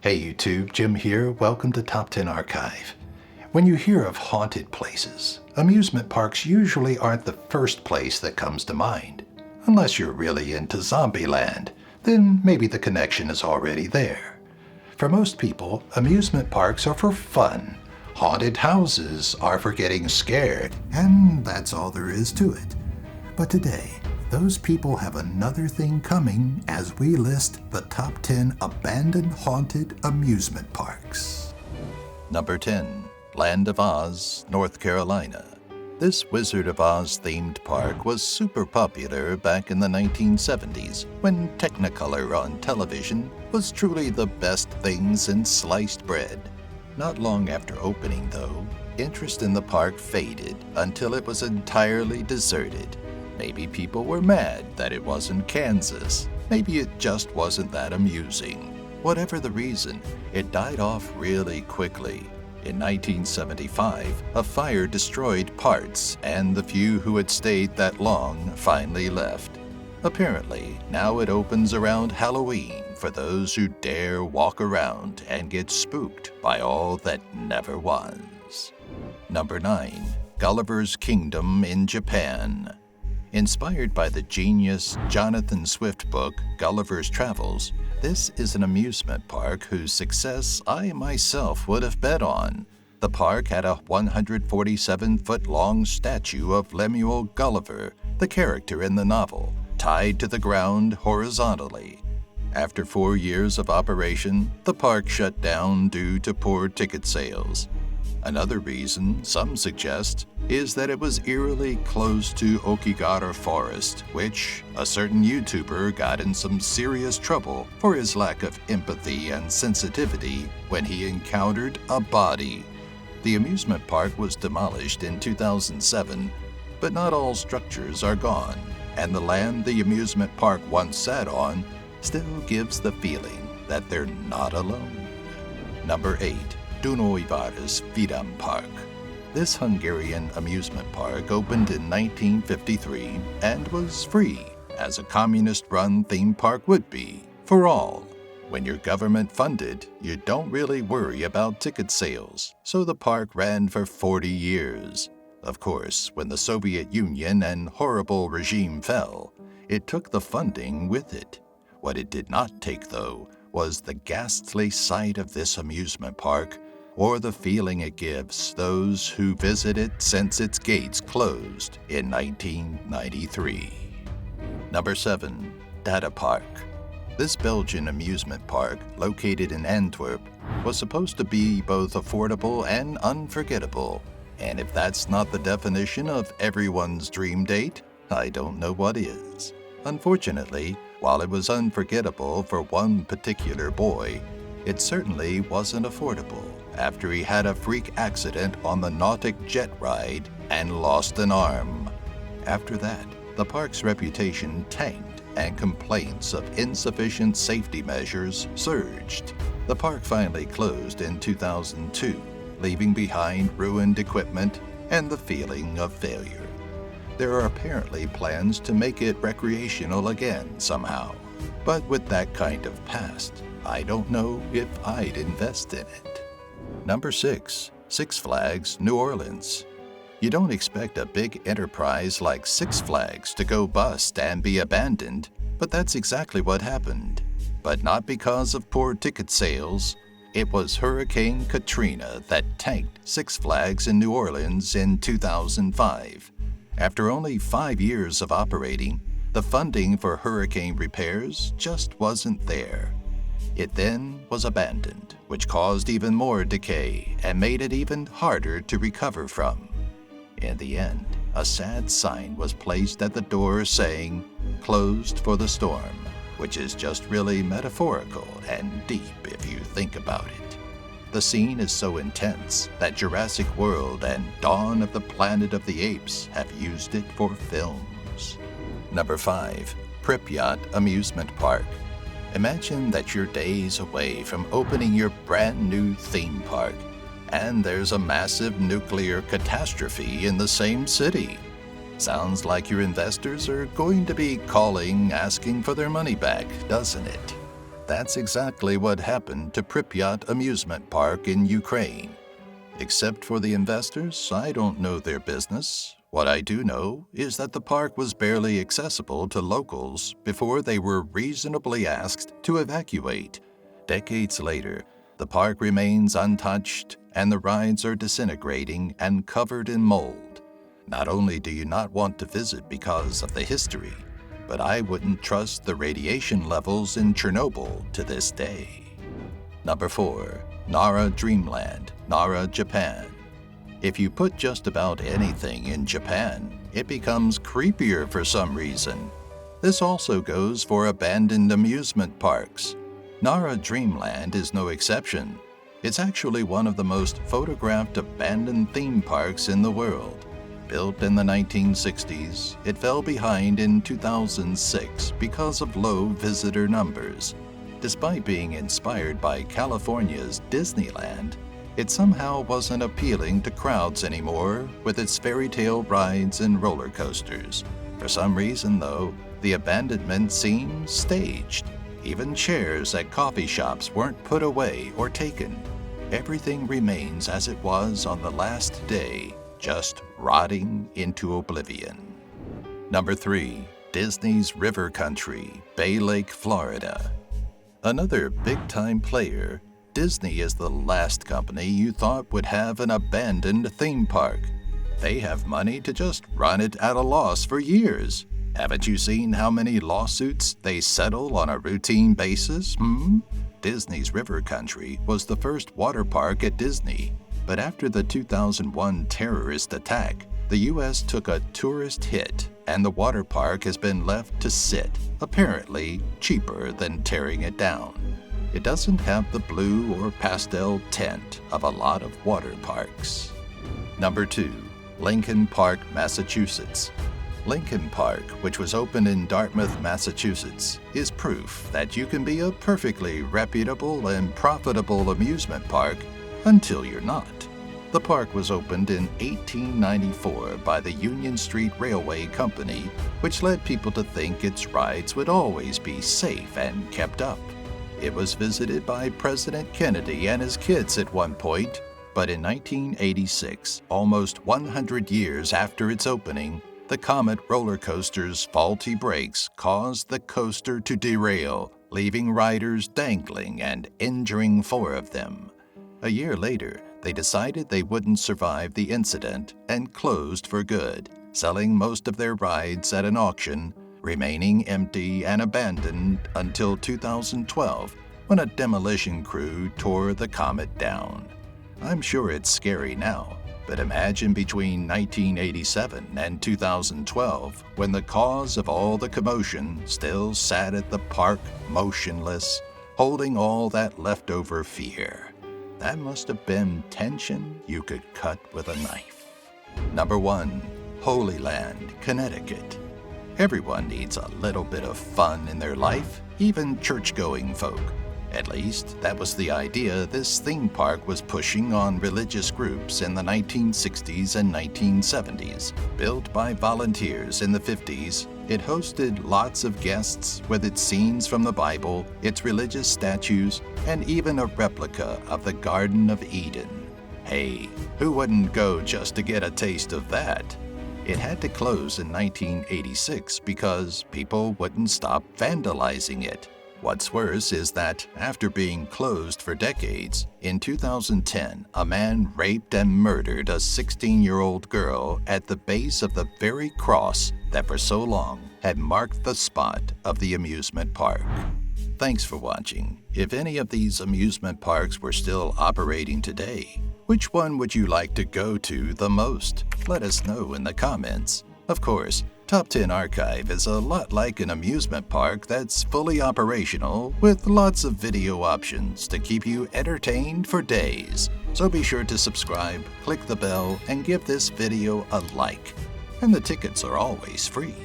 Hey YouTube, Jim here. Welcome to Top 10 Archive. When you hear of haunted places, amusement parks usually aren't the first place that comes to mind. Unless you're really into Zombieland, then maybe the connection is already there. For most people, amusement parks are for fun. Haunted houses are for getting scared, and that's all there is to it. But today, those people have another thing coming as we list the top 10 abandoned haunted amusement parks. Number 10. Land of Oz, North Carolina. This Wizard of Oz themed park was super popular back in the 1970s when Technicolor on television was truly the best thing since sliced bread. Not long after opening, though, interest in the park faded until it was entirely deserted. Maybe people were mad that it wasn't Kansas. Maybe it just wasn't that amusing. Whatever the reason, it died off really quickly. In 1975, a fire destroyed parts, and the few who had stayed that long finally left. Apparently, now it opens around Halloween for those who dare walk around and get spooked by all that never was. Number 9. Gulliver's Kingdom in Japan. Inspired by the genius Jonathan Swift book Gulliver's Travels, this is an amusement park whose success I myself would have bet on. The park had a 147-foot-long statue of Lemuel Gulliver, the character in the novel, tied to the ground horizontally. After 4 years of operation, the park shut down due to poor ticket sales. Another reason, some suggest, is that it was eerily close to Okigara Forest, which a certain YouTuber got in some serious trouble for his lack of empathy and sensitivity when he encountered a body. The amusement park was demolished in 2007, but not all structures are gone, and the land the amusement park once sat on still gives the feeling that they're not alone. Number 8. Dunaújváros Vidám Park. This Hungarian amusement park opened in 1953 and was free, as a communist-run theme park would be, for all. When you're government-funded, you don't really worry about ticket sales, so the park ran for 40 years. Of course, when the Soviet Union and horrible regime fell, it took the funding with it. What it did not take, though, was the ghastly sight of this amusement park, or the feeling it gives those who visit it since its gates closed in 1993. Number 7. Data Park. This Belgian amusement park, located in Antwerp, was supposed to be both affordable and unforgettable. And if that's not the definition of everyone's dream date, I don't know what is. Unfortunately, while it was unforgettable for one particular boy, it certainly wasn't affordable after he had a freak accident on the Nautic jet ride and lost an arm. After that, the park's reputation tanked and complaints of insufficient safety measures surged. The park finally closed in 2002, leaving behind ruined equipment and the feeling of failure. There are apparently plans to make it recreational again somehow, but with that kind of past, I don't know if I'd invest in it. Number 6. Six Flags New Orleans. You don't expect a big enterprise like Six Flags to go bust and be abandoned, but that's exactly what happened. But not because of poor ticket sales. It was Hurricane Katrina that tanked Six Flags in New Orleans in 2005. After only 5 years of operating, the funding for hurricane repairs just wasn't there. It then was abandoned, which caused even more decay and made it even harder to recover from. In the end, a sad sign was placed at the door saying, "Closed for the storm," which is just really metaphorical and deep if you think about it. The scene is so intense that Jurassic World and Dawn of the Planet of the Apes have used it for films. Number 5. Pripyat Amusement Park. Imagine that you're days away from opening your brand new theme park, and there's a massive nuclear catastrophe in the same city. Sounds like your investors are going to be calling asking for their money back, doesn't it? that's exactly what happened to Pripyat Amusement Park in Ukraine. Except for the investors, I don't know their business. What I do know is that the park was barely accessible to locals before they were reasonably asked to evacuate. Decades later, the park remains untouched and the rides are disintegrating and covered in mold. Not only do you not want to visit because of the history, but I wouldn't trust the radiation levels in Chernobyl to this day. Number 4. Nara Dreamland, Nara, Japan. If you put just about anything in Japan, it becomes creepier for some reason. This also goes for abandoned amusement parks. Nara Dreamland is no exception. It's actually one of the most photographed abandoned theme parks in the world. Built in the 1960s, it fell behind in 2006 because of low visitor numbers. Despite being inspired by California's Disneyland, it somehow wasn't appealing to crowds anymore with its fairy tale rides and roller coasters. For some reason, though, the abandonment seems staged. Even chairs at coffee shops weren't put away or taken. Everything remains as it was on the last day, just rotting into oblivion. Number 3. Disney's River Country, Bay Lake, Florida. Another big-time player, Disney is the last company you thought would have an abandoned theme park. They have money to just run it at a loss for years. Haven't you seen how many lawsuits they settle on a routine basis? Disney's River Country was the first water park at Disney. But after the 2001 terrorist attack, the U.S. took a tourist hit and the water park has been left to sit, apparently cheaper than tearing it down. It doesn't have the blue or pastel tint of a lot of water parks. Number 2. Lincoln Park, Massachusetts. Lincoln Park, which was opened in Dartmouth, Massachusetts, is proof that you can be a perfectly reputable and profitable amusement park until you're not. The park was opened in 1894 by the Union Street Railway Company, which led people to think its rides would always be safe and kept up. It was visited by President Kennedy and his kids at one point, but in 1986, almost 100 years after its opening, the Comet roller coaster's faulty brakes caused the coaster to derail, leaving riders dangling and injuring 4 of them. A year later, they decided they wouldn't survive the incident and closed for good, selling most of their rides at an auction, remaining empty and abandoned until 2012, when a demolition crew tore the Comet down. I'm sure it's scary now, but imagine between 1987 and 2012, when the cause of all the commotion still sat at the park motionless, holding all that leftover fear. That must have been tension you could cut with a knife. Number 1. Holy Land, Connecticut. Everyone needs a little bit of fun in their life, even church-going folk. At least, that was the idea this theme park was pushing on religious groups in the 1960s and 1970s. Built by volunteers in the 50s, it hosted lots of guests with its scenes from the Bible, its religious statues, and even a replica of the Garden of Eden. Hey, who wouldn't go just to get a taste of that? It had to close in 1986 because people wouldn't stop vandalizing it. What's worse is that, after being closed for decades, in 2010, a man raped and murdered a 16-year-old girl at the base of the very cross that for so long had marked the spot of the amusement park. Thanks for watching. If any of these amusement parks were still operating today, which one would you like to go to the most? Let us know in the comments. Of course, Top 10 Archive is a lot like an amusement park that's fully operational with lots of video options to keep you entertained for days. So be sure to subscribe, click the bell, and give this video a like. And the tickets are always free.